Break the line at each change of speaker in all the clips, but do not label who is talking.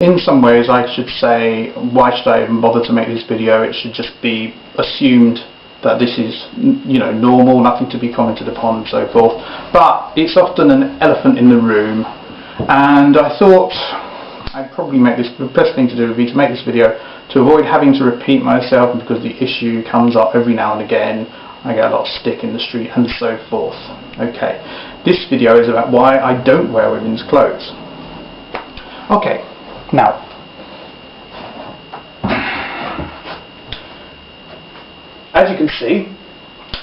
In some ways I should say, why should I even bother to make this video? It should just be assumed that this is, normal, nothing to be commented upon and so forth. But it's often an elephant in the room, and I thought I'd probably make this, the best thing to do would be to make this video to avoid having to repeat myself, and because the issue comes up every now and again, I get a lot of stick in the street and so forth. Okay, this video is about why I don't wear women's clothes. Okay, now, as you can see,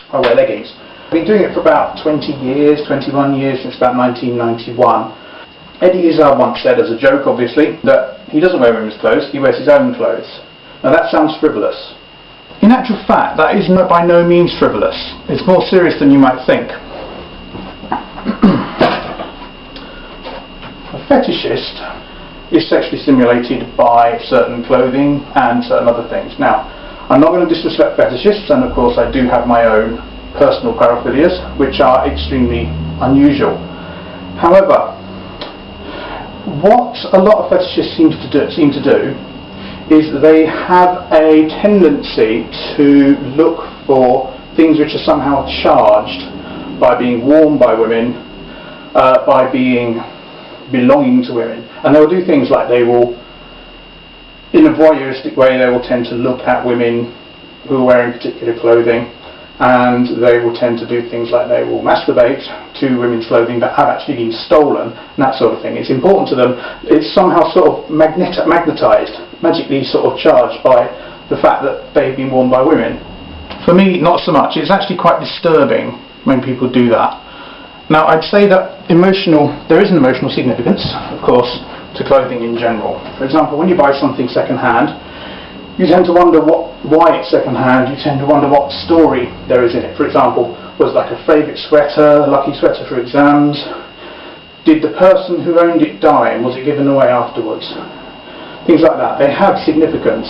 I wear leggings. I've been doing it for about 20 years, 21 years, since about 1991. Eddie Izzard once said, as a joke obviously, that he doesn't wear women's clothes, he wears his own clothes. Now that sounds frivolous. In actual fact, that is by no means frivolous. It's more serious than you might think. A fetishist is sexually stimulated by certain clothing and certain other things. Now, I'm not going to disrespect fetishists, and of course I do have my own personal paraphilias, which are extremely unusual. However, what a lot of fetishists seem to do is they have a tendency to look for things which are somehow charged by being worn by women, by being belonging to women, and they'll do things like they will, in a voyeuristic way, they will tend to look at women who are wearing particular clothing, and they will tend to do things like they will masturbate to women's clothing that have actually been stolen, and that sort of thing. It's important to them. It's somehow sort of magnetized, magically sort of charged by the fact that they've been worn by women. For me, not so much. It's actually quite disturbing when people do that. Now, I'd say that there is an emotional significance, of course, to clothing in general. For example, when you buy something second-hand, you tend to wonder why it's second-hand. You tend to wonder what story there is in it. For example, was it like a favourite sweater, a lucky sweater for exams? Did the person who owned it die, and was it given away afterwards? Things like that. They have significance,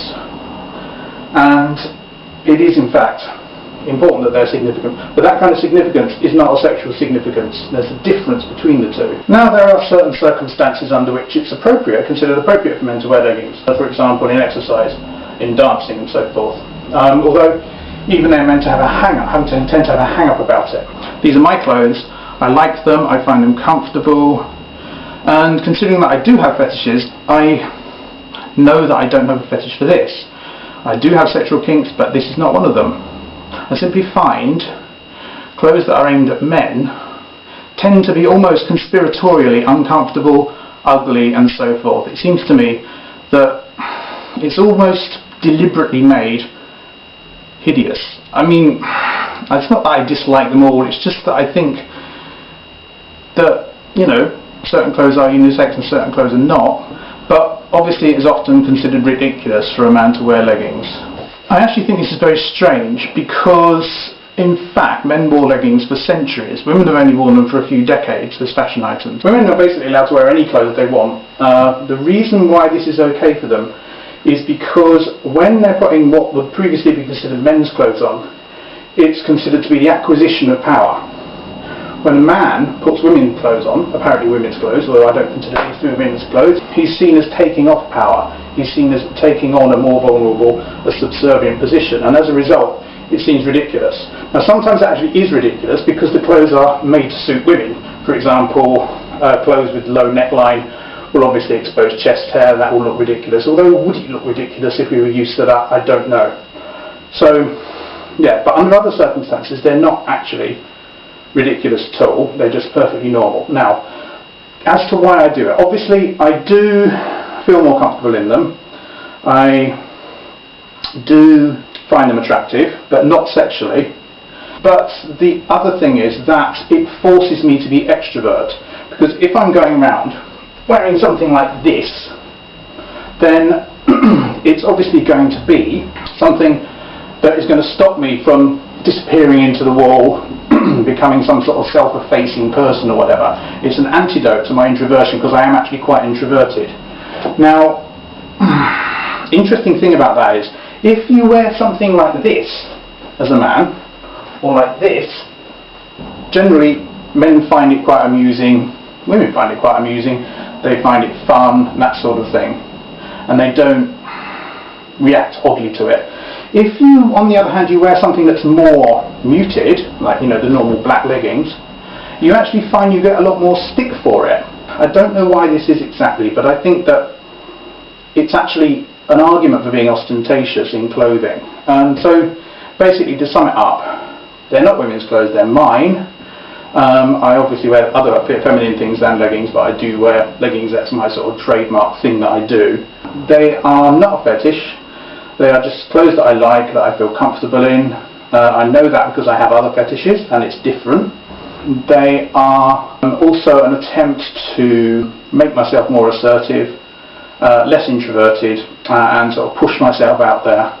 and it is in fact important that they're significant, but that kind of significance is not a sexual significance. There's a difference between the two. Now, there are certain circumstances under which it's considered appropriate for men to wear leggings, for example in exercise, in dancing and so forth, although even they're meant to have tend to have a hang-up about it. These are my clothes, I like them, I find them comfortable, and considering that I do have fetishes, I know that I don't have a fetish for this. I do have sexual kinks, but this is not one of them. I simply find clothes that are aimed at men tend to be almost conspiratorially uncomfortable, ugly and so forth. It seems to me that it's almost deliberately made hideous. I mean, it's not that I dislike them all, it's just that I think that, certain clothes are unisex and certain clothes are not, but obviously it is often considered ridiculous for a man to wear leggings. I actually think this is very strange because, in fact, men wore leggings for centuries. Women have only worn them for a few decades as fashion items. Women are basically allowed to wear any clothes they want. The reason why this is okay for them is because when they're putting what would previously be considered men's clothes on, it's considered to be the acquisition of power. When a man puts women's clothes on, apparently women's clothes, although I don't consider these to be women's clothes, he's seen as taking off power. He's seen as taking on a more vulnerable, a subservient position, and as a result, it seems ridiculous. Now, sometimes that actually is ridiculous because the clothes are made to suit women. For example, clothes with low neckline will obviously expose chest hair, and that will look ridiculous. Although, would it look ridiculous if we were used to that? I don't know. So, yeah, but under other circumstances, they're not actually ridiculous at all. They're just perfectly normal. Now, as to why I do it, obviously I do feel more comfortable in them. I do find them attractive, but not sexually. But the other thing is that it forces me to be extrovert, because if I'm going around wearing something like this, then it's obviously going to be something that is going to stop me from disappearing into the wall, becoming some sort of self-effacing person or whatever. It's an antidote to my introversion, because I am actually quite introverted. Now, interesting thing about that is, if you wear something like this as a man, or like this, generally men find it quite amusing, women find it quite amusing, they find it fun, that sort of thing. and they don't react oddly to it. If you, on the other hand, you wear something that's more muted, like the normal black leggings, you actually find you get a lot more stick for it. I don't know why this is exactly, but I think that it's actually an argument for being ostentatious in clothing. And so basically, to sum it up, they're not women's clothes, they're mine. I obviously wear other feminine things than leggings, but I do wear leggings. That's my sort of trademark thing that I do. They are not a fetish. They are just clothes that I like, that I feel comfortable in. I know that because I have other fetishes, and it's different. They are also an attempt to make myself more assertive, less introverted, and sort of push myself out there.